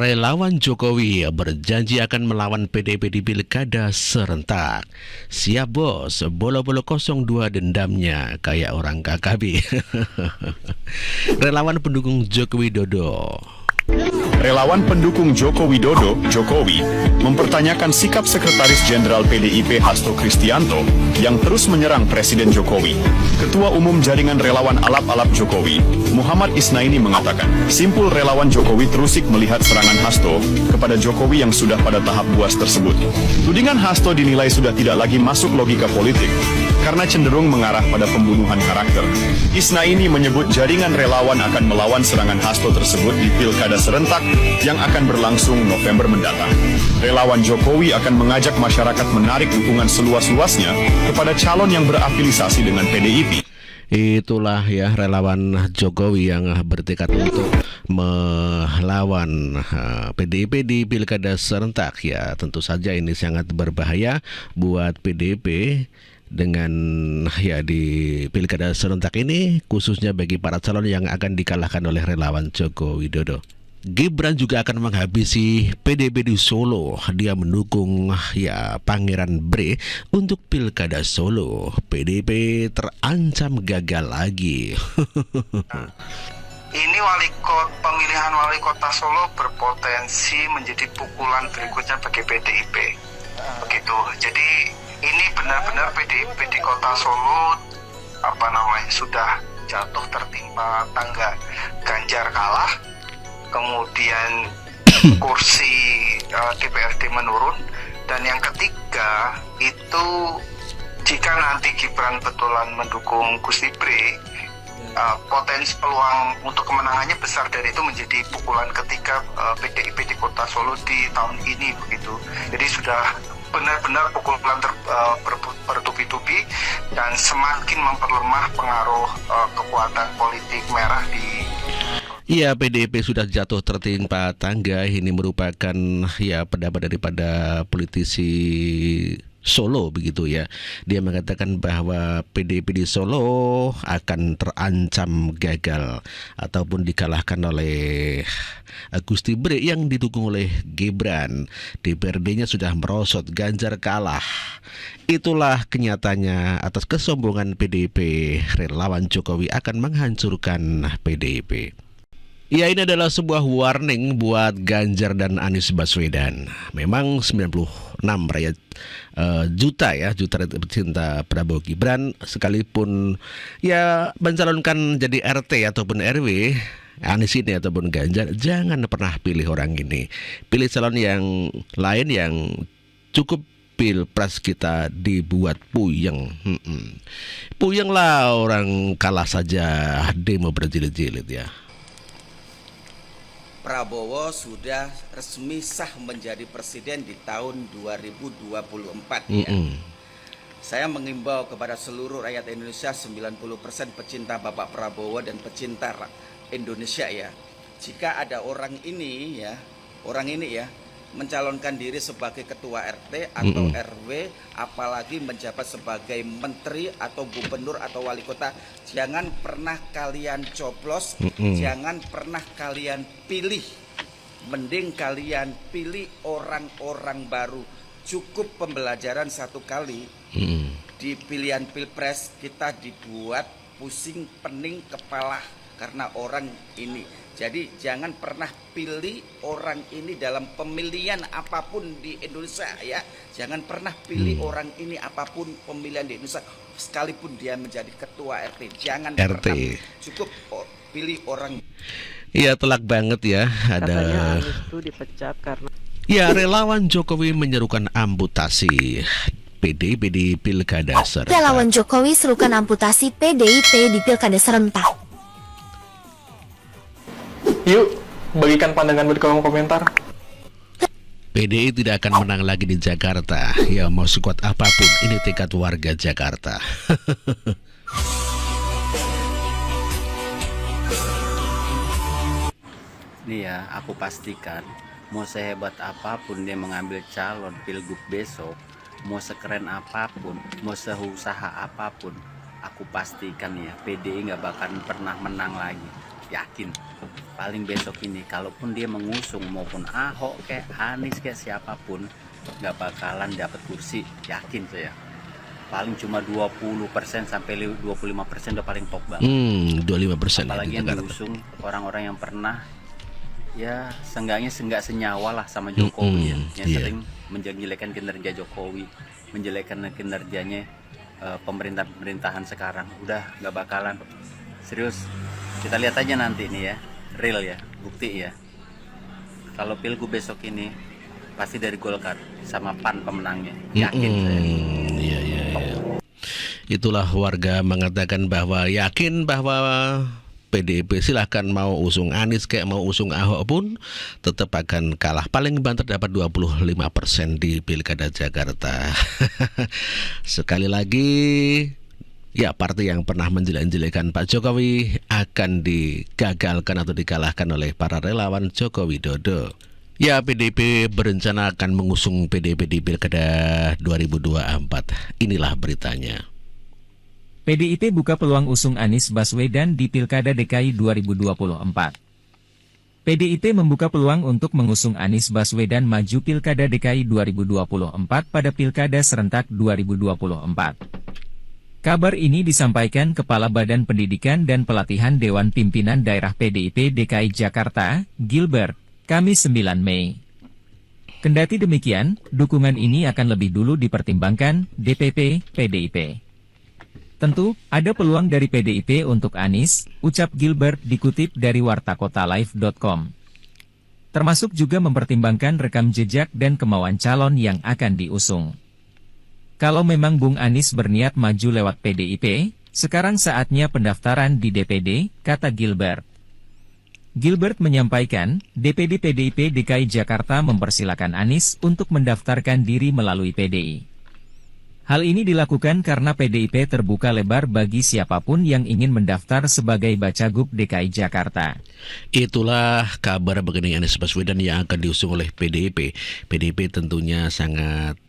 Relawan Jokowi berjanji akan melawan PDIP di pilkada serentak. Siap bos, bolo-bolo 02 dendamnya kayak orang KKB. Relawan pendukung Joko Widodo. Relawan pendukung Joko Widodo, Jokowi, mempertanyakan sikap Sekretaris Jenderal PDIP Hasto Kristianto yang terus menyerang Presiden Jokowi. Ketua Umum Jaringan Relawan Alap-Alap Jokowi, Muhammad Isnaini mengatakan, simpul relawan Jokowi terusik melihat serangan Hasto kepada Jokowi yang sudah pada tahap buas tersebut. Tudingan Hasto dinilai sudah tidak lagi masuk logika politik, karena cenderung mengarah pada pembunuhan karakter. Isnaini menyebut jaringan relawan akan melawan serangan Hasto tersebut di pilkada serentak yang akan berlangsung November mendatang. Relawan Jokowi akan mengajak masyarakat menarik dukungan seluas-luasnya kepada calon yang berafiliasi dengan PDIP. Itulah ya relawan Jokowi yang bertekad untuk melawan PDIP di pilkada serentak. Ya tentu saja ini sangat berbahaya buat PDIP dengan ya di pilkada serentak ini, khususnya bagi para calon yang akan dikalahkan oleh relawan Joko Widodo. Gibran juga akan menghabisi PDIP di Solo. Dia mendukung ya Pangeran Bre untuk pilkada Solo. PDIP terancam gagal lagi. Ini pemilihan wali kota Solo berpotensi menjadi pukulan berikutnya bagi PDIP. Begitu. Jadi ini benar-benar PDIP di kota Solo sudah jatuh tertimpa tangga. Ganjar kalah, kemudian kursi DPRD menurun, dan yang ketiga itu jika nanti Gibran betulan mendukung Gus Ipre, potensi peluang untuk kemenangannya besar, dan itu menjadi pukulan ketiga PDIP di kota Solo di tahun ini begitu. Jadi sudah benar-benar pukulan bertubi-tubi dan semakin memperlemah pengaruh kekuatan politik merah di. Ya, PDIP sudah jatuh tertimpa tangga. Ini merupakan ya pendapat daripada politisi Solo begitu ya. Dia mengatakan bahwa PDIP di Solo akan terancam gagal ataupun dikalahkan oleh Gusti Bre yang didukung oleh Gibran. DPRD-nya sudah merosot, Ganjar kalah. Itulah kenyataannya atas kesombongan PDIP. Relawan Jokowi akan menghancurkan PDIP. Ya, ini adalah sebuah warning buat Ganjar dan Anies Baswedan. Memang 96 juta pecinta Prabowo Gibran, sekalipun ya mencalonkan jadi RT ataupun RW, Anies ini ataupun Ganjar, jangan pernah pilih orang ini. Pilih calon yang lain yang cukup pilpres kita dibuat puyeng. Puyeng lah, orang kalah saja demo berjilid-jilid ya. Prabowo sudah resmi sah menjadi presiden di tahun 2024 ya. Saya mengimbau kepada seluruh rakyat Indonesia, 90% pecinta Bapak Prabowo dan pecinta Indonesia ya. Jika ada orang ini ya mencalonkan diri sebagai ketua RT atau RW, apalagi menjabat sebagai menteri atau gubernur atau wali kota, jangan pernah kalian coblos, jangan pernah kalian pilih. Mending kalian pilih orang-orang baru. Cukup pembelajaran satu kali. Di pilihan pilpres kita dibuat pusing pening kepala karena orang ini. Jadi jangan pernah pilih orang ini dalam pemilihan apapun di Indonesia ya. Jangan pernah pilih orang ini apapun pemilihan di Indonesia, sekalipun dia menjadi ketua RT. Jangan RT. pernah, cukup pilih orang. Iya, telak banget ya. Ada dipecat karena ya, relawan Jokowi menyerukan amputasi PDIP di pilkada serentak. Relawan Jokowi serukan amputasi PDIP di pilkada serentak. Yuk, bagikan pandangan di kolom komentar. PDI tidak akan menang lagi di Jakarta. Ya, mau sekuat apapun, ini tekad warga Jakarta. Nih ya, aku pastikan mau sehebat apapun dia mengambil calon pilgub besok, mau sekeren apapun, mau seusaha apapun, aku pastikan ya PDI nggak bakal pernah menang lagi. yakin paling besok ini kalaupun dia mengusung maupun Ahok kayak Anies kayak siapapun nggak bakalan dapat kursi, yakin saya. Paling cuma 20% sampai 25% udah paling top banget. 25% Apalagi ya, yang Jakarta. diusung orang-orang yang pernah ya seenggaknya nggak senyawa lah sama Jokowi yang iya. sering menjelekkan kinerja Jokowi, menjelekkan kinerjanya pemerintahan sekarang. Udah nggak bakalan, serius. Kita lihat aja nanti nih ya, real ya, bukti ya. Kalau pilgub besok ini pasti dari Golkar sama PAN pemenangnya, yakin saya. Iya. Itulah warga mengatakan bahwa yakin bahwa PDIP silahkan mau usung Anies kayak mau usung Ahok pun tetap akan kalah. Paling banter dapat 25% di Pilkada Jakarta. Sekali lagi, ya partai yang pernah menjelek-jelekan Pak Jokowi akan digagalkan atau dikalahkan oleh para relawan Joko Widodo. Ya, PDIP berencana akan mengusung PDIP di Pilkada 2024. Inilah beritanya. PDIP buka peluang usung Anies Baswedan di Pilkada DKI 2024. PDIP membuka peluang untuk mengusung Anies Baswedan maju Pilkada DKI 2024 pada Pilkada Serentak 2024. Kabar ini disampaikan Kepala Badan Pendidikan dan Pelatihan Dewan Pimpinan Daerah PDIP DKI Jakarta, Gilbert, Kamis 9 Mei. Kendati demikian, dukungan ini akan lebih dulu dipertimbangkan DPP PDIP. Tentu, ada peluang dari PDIP untuk Anies, ucap Gilbert dikutip dari wartakotalive.com. Termasuk juga mempertimbangkan rekam jejak dan kemauan calon yang akan diusung. Kalau memang Bung Anies berniat maju lewat PDIP, sekarang saatnya pendaftaran di DPD, kata Gilbert. Gilbert menyampaikan, DPD PDIP DKI Jakarta mempersilakan Anies untuk mendaftarkan diri melalui PDI. Hal ini dilakukan karena PDIP terbuka lebar bagi siapapun yang ingin mendaftar sebagai Bacagub DKI Jakarta. Itulah kabar mengenai Anies Baswedan yang akan diusung oleh PDIP. PDIP tentunya sangat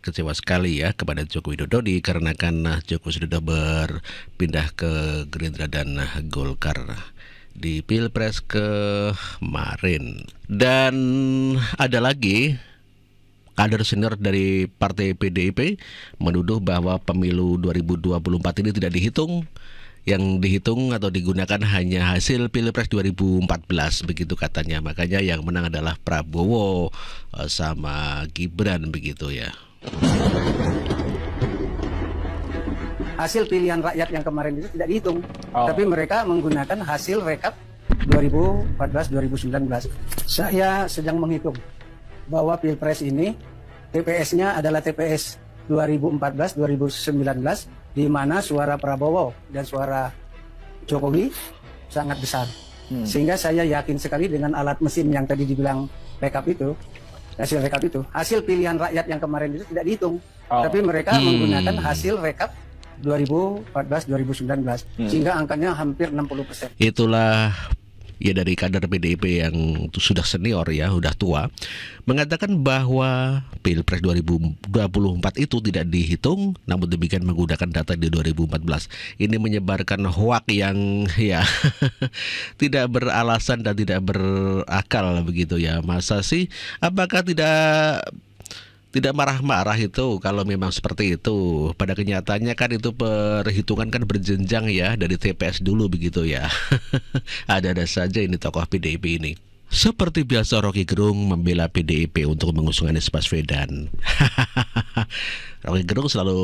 kecewa sekali ya kepada Joko Widodo dikarenakan Joko Widodo berpindah ke Gerindra dan Golkar di Pilpres kemarin. Dan ada lagi kader senior dari partai PDIP menuduh bahwa pemilu 2024 ini tidak dihitung. Yang dihitung atau digunakan hanya hasil Pilpres 2014, begitu katanya. Makanya yang menang adalah Prabowo sama Gibran, begitu ya. Hasil pilihan rakyat yang kemarin itu tidak dihitung, tapi mereka menggunakan hasil rekap 2014-2019. Saya sedang menghitung bahwa Pilpres ini TPS-nya adalah TPS 2014-2019 di mana suara Prabowo dan suara Jokowi sangat besar. Sehingga saya yakin sekali dengan alat mesin yang tadi dibilang rekap itu, hasil pilihan rakyat yang kemarin itu tidak dihitung, tapi mereka menggunakan hasil rekap 2014-2019 sehingga angkanya hampir 60%. Itulah ya dari kader PDIP yang sudah senior ya, sudah tua, mengatakan bahwa Pilpres 2024 itu tidak dihitung, namun demikian menggunakan data di 2014. Ini menyebarkan hoak yang ya tidak beralasan dan tidak berakal begitu ya. Masa sih? Apakah tidak marah-marah itu kalau memang seperti itu? Pada kenyataannya kan itu perhitungan kan berjenjang ya, dari TPS dulu begitu ya. Ada-ada saja ini tokoh PDIP ini. Seperti biasa Rocky Gerung membela PDIP untuk mengusung Anies Baswedan. Rocky Gerung selalu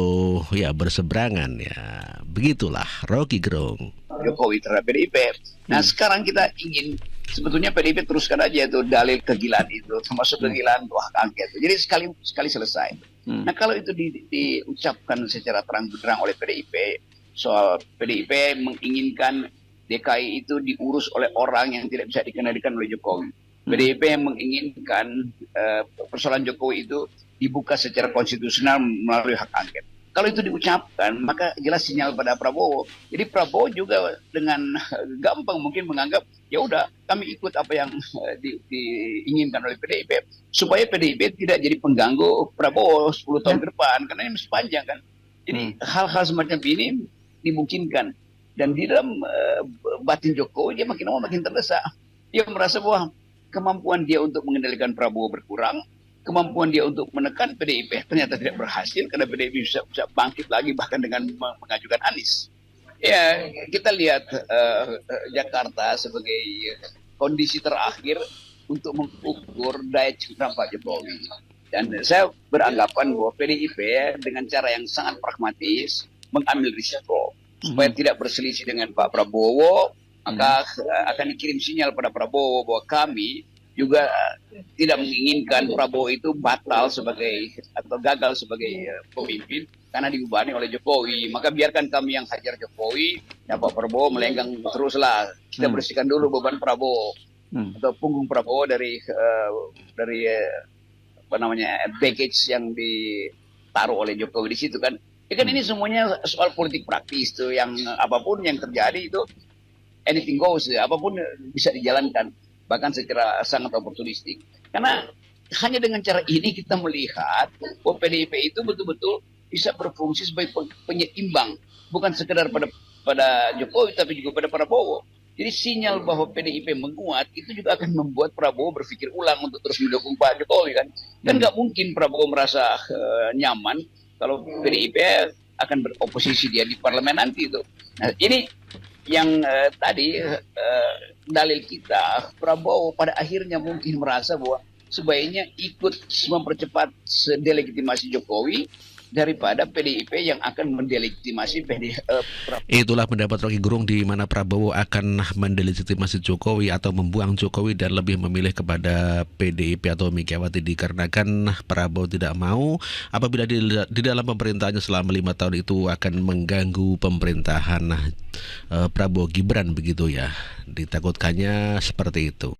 ya berseberangan ya. Begitulah Rocky Gerung. Jokowi terhadap PDIP. Nah sekarang kita ingin sebetulnya PDIP teruskan aja itu dalil kegilaan itu, termasuk kegilaan hak angket. Jadi sekali selesai. Nah kalau itu diucapkan secara terang benderang oleh PDIP, soal PDIP menginginkan DKI itu diurus oleh orang yang tidak bisa dikendalikan oleh Jokowi. PDIP yang menginginkan persoalan Jokowi itu dibuka secara konstitusional melalui hak angket. Kalau itu diucapkan, maka jelas sinyal pada Prabowo. Jadi Prabowo juga dengan gampang mungkin menganggap, ya udah kami ikut apa yang diinginkan oleh PDIP. Supaya PDIP tidak jadi pengganggu Prabowo 10 tahun ke depan, karena ini masih panjang kan. Jadi hal-hal semacam ini dimungkinkan. Dan di dalam batin Jokowi dia makin lama makin terdesak. Dia merasa bahwa kemampuan dia untuk mengendalikan Prabowo berkurang, kemampuan dia untuk menekan PDIP ternyata tidak berhasil karena PDIP bisa bangkit lagi bahkan dengan mengajukan Anies. Ya, kita lihat Jakarta sebagai kondisi terakhir untuk mengukur daya cengkram Pak Jokowi. Dan saya beranggapan bahwa PDIP dengan cara yang sangat pragmatis mengambil risiko supaya tidak berselisih dengan Pak Prabowo, maka akan dikirim sinyal pada Prabowo bahwa kami juga tidak menginginkan Prabowo itu batal sebagai atau gagal sebagai pemimpin karena dibebani oleh Jokowi. Maka biarkan kami yang hajar Jokowi, ya Pak Prabowo melenggang teruslah. Kita bersihkan dulu beban Prabowo atau punggung Prabowo dari apa namanya baggage yang ditaruh oleh Jokowi di situ kan. Ya kan ini semuanya soal politik praktis tuh, yang apapun yang terjadi itu anything goes, apapun bisa dijalankan bahkan secara sangat oportunistik. Karena hanya dengan cara ini kita melihat bahwa PDIP itu betul-betul bisa berfungsi sebagai penyeimbang, bukan sekedar pada Jokowi tapi juga pada Prabowo. Jadi sinyal bahwa PDIP menguat itu juga akan membuat Prabowo berpikir ulang untuk terus mendukung Pak Jokowi kan. Dan nggak mungkin Prabowo merasa nyaman kalau PDIP akan beroposisi dia di parlemen nanti itu. Nah ini yang tadi dalil kita, Prabowo pada akhirnya mungkin merasa bahwa sebaiknya ikut mempercepat delegitimasi Jokowi daripada PDIP yang akan mendelegitimasi Itulah pendapat Rocky Gerung di mana Prabowo akan mendelegitimasi Jokowi atau membuang Jokowi dan lebih memilih kepada PDIP atau Megawati, dikarenakan Prabowo tidak mau apabila di dalam pemerintahannya selama 5 tahun itu akan mengganggu pemerintahan Prabowo Gibran begitu ya. Ditakutkannya seperti itu.